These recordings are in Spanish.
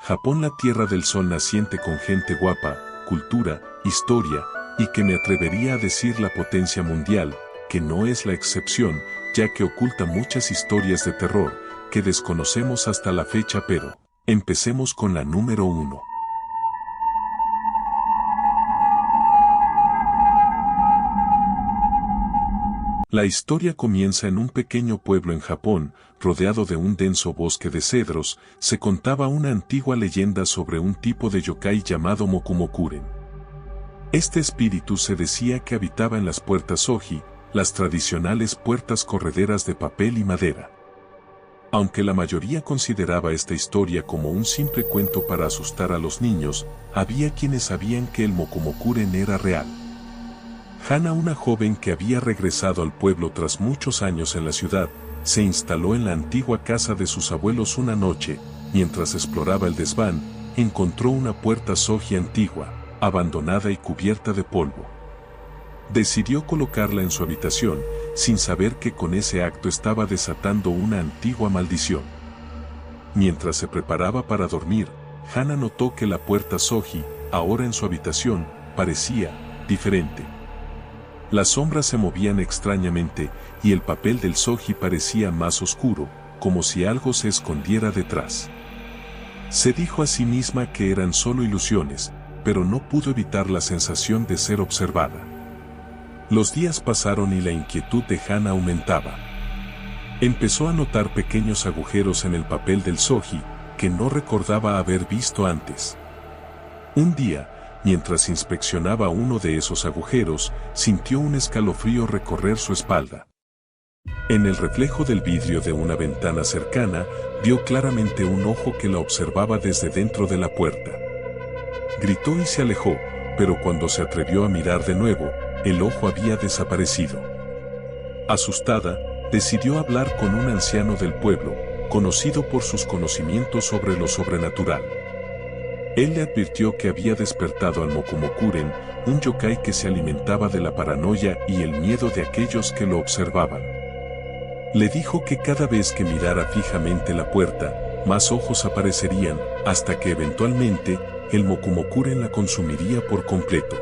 Japón, la tierra del sol naciente con gente guapa, cultura, historia, y que me atrevería a decir la potencia mundial, que no es la excepción, ya que oculta muchas historias de terror, que desconocemos hasta la fecha, pero empecemos con la número 1. La historia comienza en un pequeño pueblo en Japón, rodeado de un denso bosque de cedros. Se contaba una antigua leyenda sobre un tipo de yokai llamado Mokumokuren. Este espíritu se decía que habitaba en las puertas Oji, las tradicionales puertas correderas de papel y madera. Aunque la mayoría consideraba esta historia como un simple cuento para asustar a los niños, había quienes sabían que el Mokumokuren era real. Hana, una joven que había regresado al pueblo tras muchos años en la ciudad, se instaló en la antigua casa de sus abuelos una noche. Mientras exploraba el desván, encontró una puerta Soji antigua, abandonada y cubierta de polvo. Decidió colocarla en su habitación, sin saber que con ese acto estaba desatando una antigua maldición. Mientras se preparaba para dormir, Hana notó que la puerta Soji, ahora en su habitación, parecía diferente. Las sombras se movían extrañamente, y el papel del Soji parecía más oscuro, como si algo se escondiera detrás. Se dijo a sí misma que eran solo ilusiones, pero no pudo evitar la sensación de ser observada. Los días pasaron y la inquietud de Hana aumentaba. Empezó a notar pequeños agujeros en el papel del Soji, que no recordaba haber visto antes. Un día, mientras inspeccionaba uno de esos agujeros, sintió un escalofrío recorrer su espalda. En el reflejo del vidrio de una ventana cercana, vio claramente un ojo que la observaba desde dentro de la puerta. Gritó y se alejó, pero cuando se atrevió a mirar de nuevo, el ojo había desaparecido. Asustada, decidió hablar con un anciano del pueblo, conocido por sus conocimientos sobre lo sobrenatural. Él le advirtió que había despertado al Mokumokuren, un yokai que se alimentaba de la paranoia y el miedo de aquellos que lo observaban. Le dijo que cada vez que mirara fijamente la puerta, más ojos aparecerían, hasta que eventualmente, el Mokumokuren la consumiría por completo.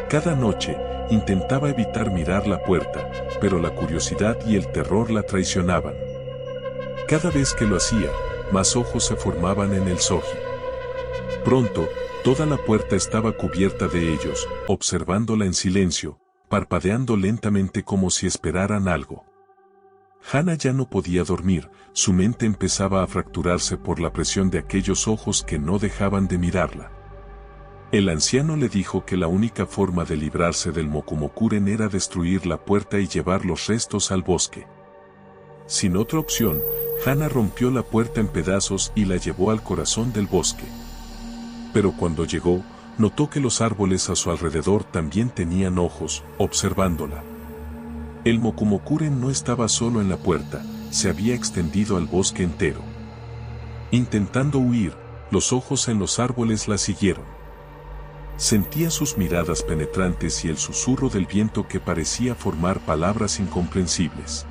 Cada noche, intentaba evitar mirar la puerta, pero la curiosidad y el terror la traicionaban. Cada vez que lo hacía, más ojos se formaban en el Soji. Pronto, toda la puerta estaba cubierta de ellos, observándola en silencio, parpadeando lentamente como si esperaran algo. Hana ya no podía dormir, su mente empezaba a fracturarse por la presión de aquellos ojos que no dejaban de mirarla. El anciano le dijo que la única forma de librarse del Mokumokuren era destruir la puerta y llevar los restos al bosque. Sin otra opción, Hana rompió la puerta en pedazos y la llevó al corazón del bosque. Pero cuando llegó, notó que los árboles a su alrededor también tenían ojos, observándola. El Mokumokuren no estaba solo en la puerta, se había extendido al bosque entero. Intentando huir, los ojos en los árboles la siguieron. Sentía sus miradas penetrantes y el susurro del viento que parecía formar palabras incomprensibles.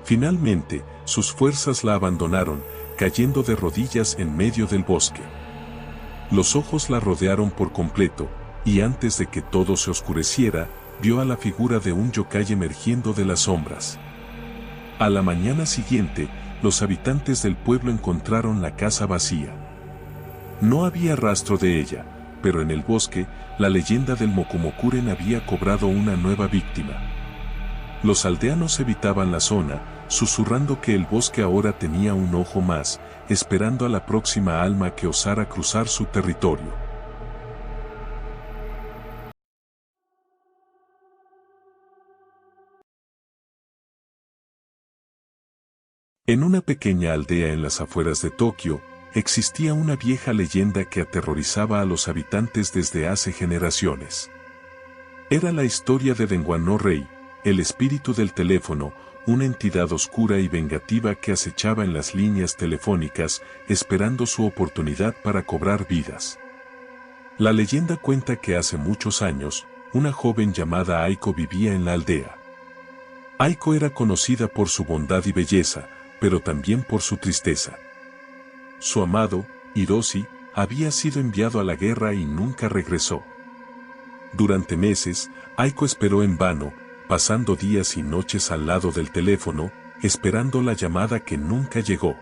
Finalmente, sus fuerzas la abandonaron, cayendo de rodillas en medio del bosque. Los ojos la rodearon por completo, y antes de que todo se oscureciera, vio a la figura de un yokai emergiendo de las sombras. A la mañana siguiente, los habitantes del pueblo encontraron la casa vacía. No había rastro de ella, pero en el bosque, la leyenda del Mokumokuren había cobrado una nueva víctima. Los aldeanos evitaban la zona, susurrando que el bosque ahora tenía un ojo más, esperando a la próxima alma que osara cruzar su territorio. En una pequeña aldea en las afueras de Tokio, existía una vieja leyenda que aterrorizaba a los habitantes desde hace generaciones. Era la historia de Denwan no Rei, el espíritu del teléfono, una entidad oscura y vengativa que acechaba en las líneas telefónicas, esperando su oportunidad para cobrar vidas. La leyenda cuenta que hace muchos años, una joven llamada Aiko vivía en la aldea. Aiko era conocida por su bondad y belleza, pero también por su tristeza. Su amado, Hiroshi, había sido enviado a la guerra y nunca regresó. Durante meses, Aiko esperó en vano, pasando días y noches al lado del teléfono, esperando la llamada que nunca llegó.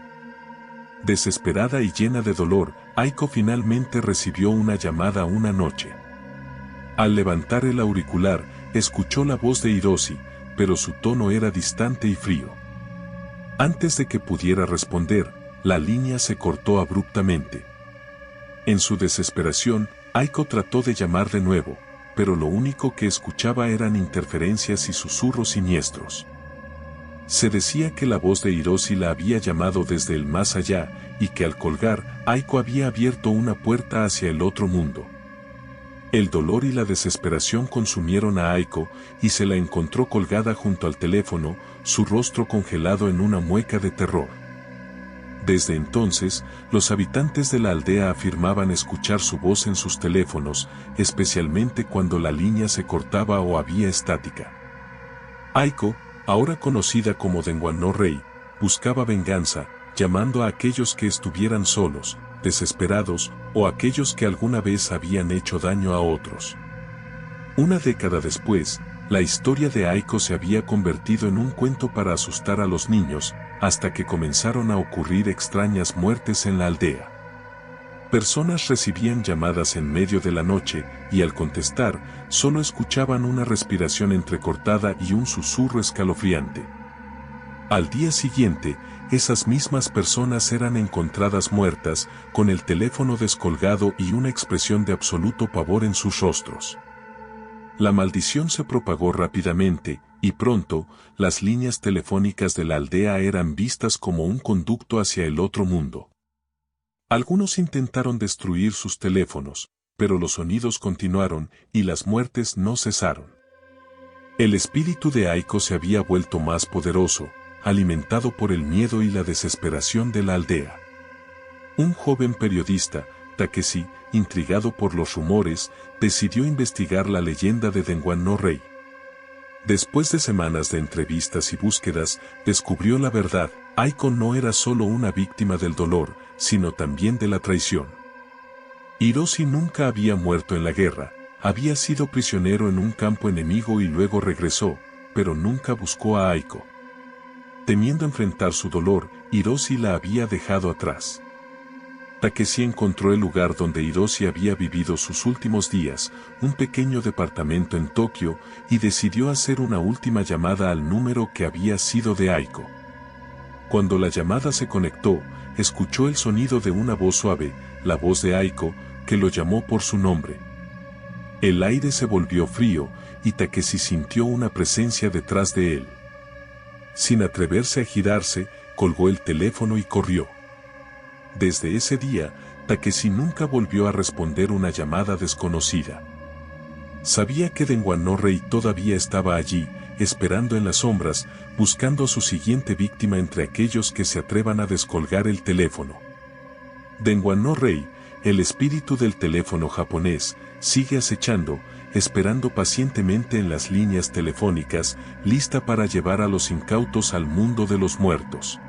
Desesperada y llena de dolor, Aiko finalmente recibió una llamada una noche. Al levantar el auricular, escuchó la voz de Hiroshi, pero su tono era distante y frío. Antes de que pudiera responder, la línea se cortó abruptamente. En su desesperación, Aiko trató de llamar de nuevo, pero lo único que escuchaba eran interferencias y susurros siniestros. Se decía que la voz de Hiroshi la había llamado desde el más allá, y que al colgar, Aiko había abierto una puerta hacia el otro mundo. El dolor y la desesperación consumieron a Aiko, y se la encontró colgada junto al teléfono, su rostro congelado en una mueca de terror. Desde entonces, los habitantes de la aldea afirmaban escuchar su voz en sus teléfonos, especialmente cuando la línea se cortaba o había estática. Aiko, ahora conocida como Denwan no Rei, buscaba venganza, llamando a aquellos que estuvieran solos, desesperados, o aquellos que alguna vez habían hecho daño a otros. Una década después, la historia de Aiko se había convertido en un cuento para asustar a los niños, hasta que comenzaron a ocurrir extrañas muertes en la aldea. Personas recibían llamadas en medio de la noche, y al contestar, solo escuchaban una respiración entrecortada y un susurro escalofriante. Al día siguiente, esas mismas personas eran encontradas muertas, con el teléfono descolgado y una expresión de absoluto pavor en sus rostros. La maldición se propagó rápidamente, y pronto, las líneas telefónicas de la aldea eran vistas como un conducto hacia el otro mundo. Algunos intentaron destruir sus teléfonos, pero los sonidos continuaron y las muertes no cesaron. El espíritu de Aiko se había vuelto más poderoso, alimentado por el miedo y la desesperación de la aldea. Un joven periodista, Takeshi, intrigado por los rumores, decidió investigar la leyenda de Denwan no Rei. Después de semanas de entrevistas y búsquedas, descubrió la verdad: Aiko no era solo una víctima del dolor, sino también de la traición. Hiroshi nunca había muerto en la guerra, había sido prisionero en un campo enemigo y luego regresó, pero nunca buscó a Aiko. Temiendo enfrentar su dolor, Hiroshi la había dejado atrás. Takeshi encontró el lugar donde Hiroshi había vivido sus últimos días, un pequeño departamento en Tokio, y decidió hacer una última llamada al número que había sido de Aiko. Cuando la llamada se conectó, escuchó el sonido de una voz suave, la voz de Aiko, que lo llamó por su nombre. El aire se volvió frío, y Takeshi sintió una presencia detrás de él. Sin atreverse a girarse, colgó el teléfono y corrió. Desde ese día, Takeshi nunca volvió a responder una llamada desconocida. Sabía que Denwan no Rei todavía estaba allí, esperando en las sombras, buscando a su siguiente víctima entre aquellos que se atrevan a descolgar el teléfono. Denwan no Rei, el espíritu del teléfono japonés, sigue acechando, esperando pacientemente en las líneas telefónicas, lista para llevar a los incautos al mundo de los muertos.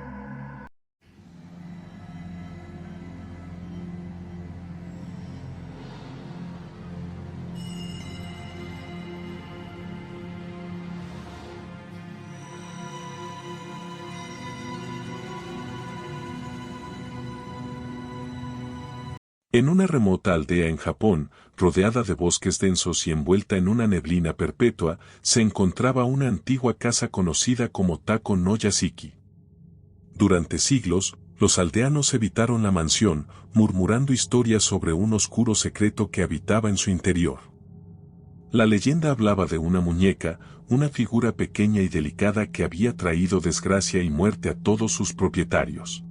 En una remota aldea en Japón, rodeada de bosques densos y envuelta en una neblina perpetua, se encontraba una antigua casa conocida como Tako no Yashiki. Durante siglos, los aldeanos evitaron la mansión, murmurando historias sobre un oscuro secreto que habitaba en su interior. La leyenda hablaba de una muñeca, una figura pequeña y delicada que había traído desgracia y muerte a todos sus propietarios.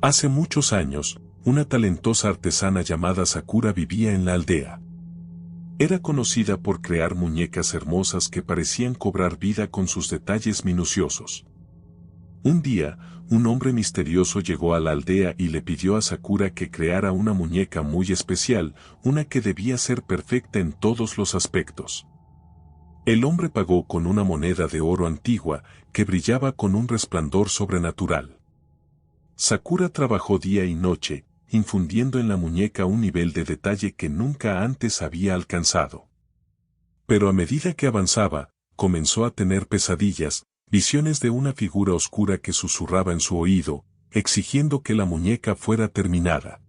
Hace muchos años, una talentosa artesana llamada Sakura vivía en la aldea. Era conocida por crear muñecas hermosas que parecían cobrar vida con sus detalles minuciosos. Un día, un hombre misterioso llegó a la aldea y le pidió a Sakura que creara una muñeca muy especial, una que debía ser perfecta en todos los aspectos. El hombre pagó con una moneda de oro antigua, que brillaba con un resplandor sobrenatural. Sakura trabajó día y noche, infundiendo en la muñeca un nivel de detalle que nunca antes había alcanzado. Pero a medida que avanzaba, comenzó a tener pesadillas, visiones de una figura oscura que susurraba en su oído, exigiendo que la muñeca fuera terminada.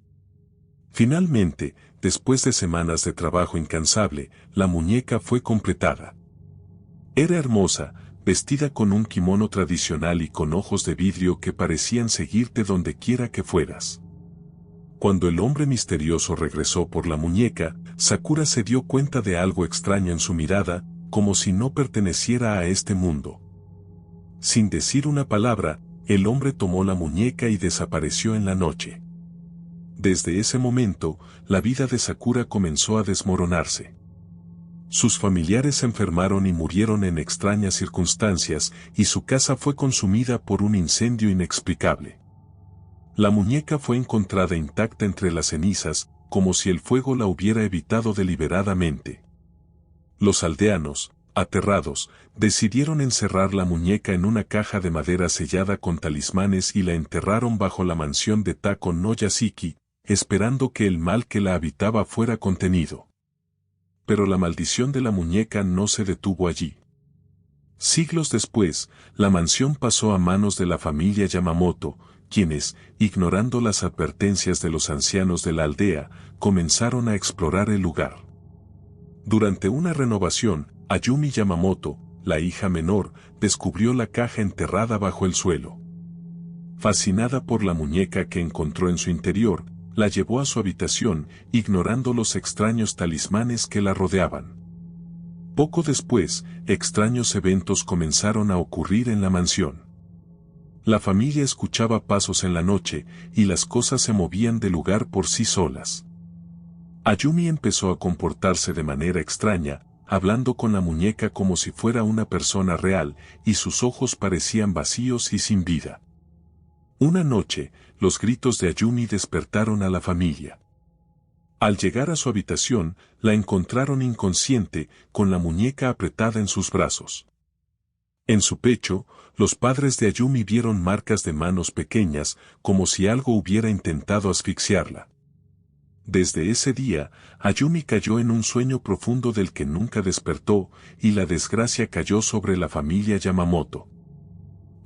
Finalmente, después de semanas de trabajo incansable, la muñeca fue completada. Era hermosa, vestida con un kimono tradicional y con ojos de vidrio que parecían seguirte donde quiera que fueras. Cuando el hombre misterioso regresó por la muñeca, Sakura se dio cuenta de algo extraño en su mirada, como si no perteneciera a este mundo. Sin decir una palabra, el hombre tomó la muñeca y desapareció en la noche. Desde ese momento, la vida de Sakura comenzó a desmoronarse. Sus familiares se enfermaron y murieron en extrañas circunstancias, y su casa fue consumida por un incendio inexplicable. La muñeca fue encontrada intacta entre las cenizas, como si el fuego la hubiera evitado deliberadamente. Los aldeanos, aterrados, decidieron encerrar la muñeca en una caja de madera sellada con talismanes y la enterraron bajo la mansión de Tako no Yasuki, esperando que el mal que la habitaba fuera contenido. Pero la maldición de la muñeca no se detuvo allí. Siglos después, la mansión pasó a manos de la familia Yamamoto, quienes, ignorando las advertencias de los ancianos de la aldea, comenzaron a explorar el lugar. Durante una renovación, Ayumi Yamamoto, la hija menor, descubrió la caja enterrada bajo el suelo. Fascinada por la muñeca que encontró en su interior, la llevó a su habitación, ignorando los extraños talismanes que la rodeaban. Poco después, extraños eventos comenzaron a ocurrir en la mansión. La familia escuchaba pasos en la noche, y las cosas se movían de lugar por sí solas. Ayumi empezó a comportarse de manera extraña, hablando con la muñeca como si fuera una persona real, y sus ojos parecían vacíos y sin vida. Una noche, los gritos de Ayumi despertaron a la familia. Al llegar a su habitación, la encontraron inconsciente, con la muñeca apretada en sus brazos. En su pecho, los padres de Ayumi vieron marcas de manos pequeñas, como si algo hubiera intentado asfixiarla. Desde ese día, Ayumi cayó en un sueño profundo del que nunca despertó, y la desgracia cayó sobre la familia Yamamoto.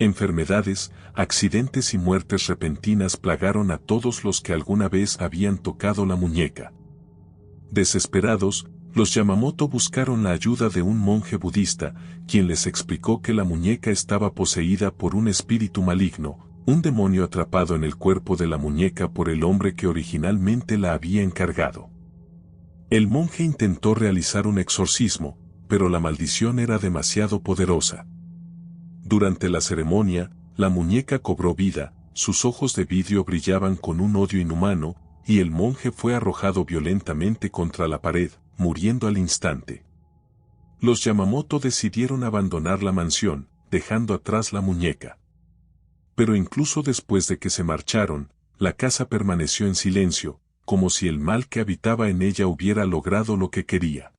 Enfermedades, accidentes y muertes repentinas plagaron a todos los que alguna vez habían tocado la muñeca. Desesperados, los Yamamoto buscaron la ayuda de un monje budista, quien les explicó que la muñeca estaba poseída por un espíritu maligno, un demonio atrapado en el cuerpo de la muñeca por el hombre que originalmente la había encargado. El monje intentó realizar un exorcismo, pero la maldición era demasiado poderosa. Durante la ceremonia, la muñeca cobró vida, sus ojos de vidrio brillaban con un odio inhumano, y el monje fue arrojado violentamente contra la pared, muriendo al instante. Los Yamamoto decidieron abandonar la mansión, dejando atrás la muñeca. Pero incluso después de que se marcharon, la casa permaneció en silencio, como si el mal que habitaba en ella hubiera logrado lo que quería.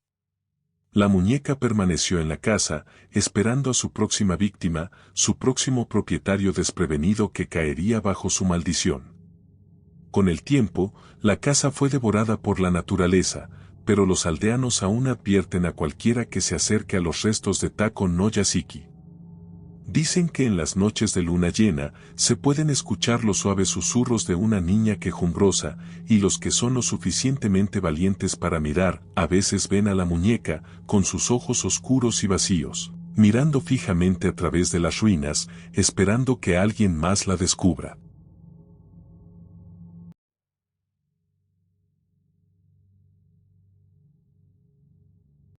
La muñeca permaneció en la casa, esperando a su próxima víctima, su próximo propietario desprevenido que caería bajo su maldición. Con el tiempo, la casa fue devorada por la naturaleza, pero los aldeanos aún advierten a cualquiera que se acerque a los restos de Tako no Yasuki. Dicen que en las noches de luna llena, se pueden escuchar los suaves susurros de una niña quejumbrosa, y los que son lo suficientemente valientes para mirar, a veces ven a la muñeca, con sus ojos oscuros y vacíos, mirando fijamente a través de las ruinas, esperando que alguien más la descubra.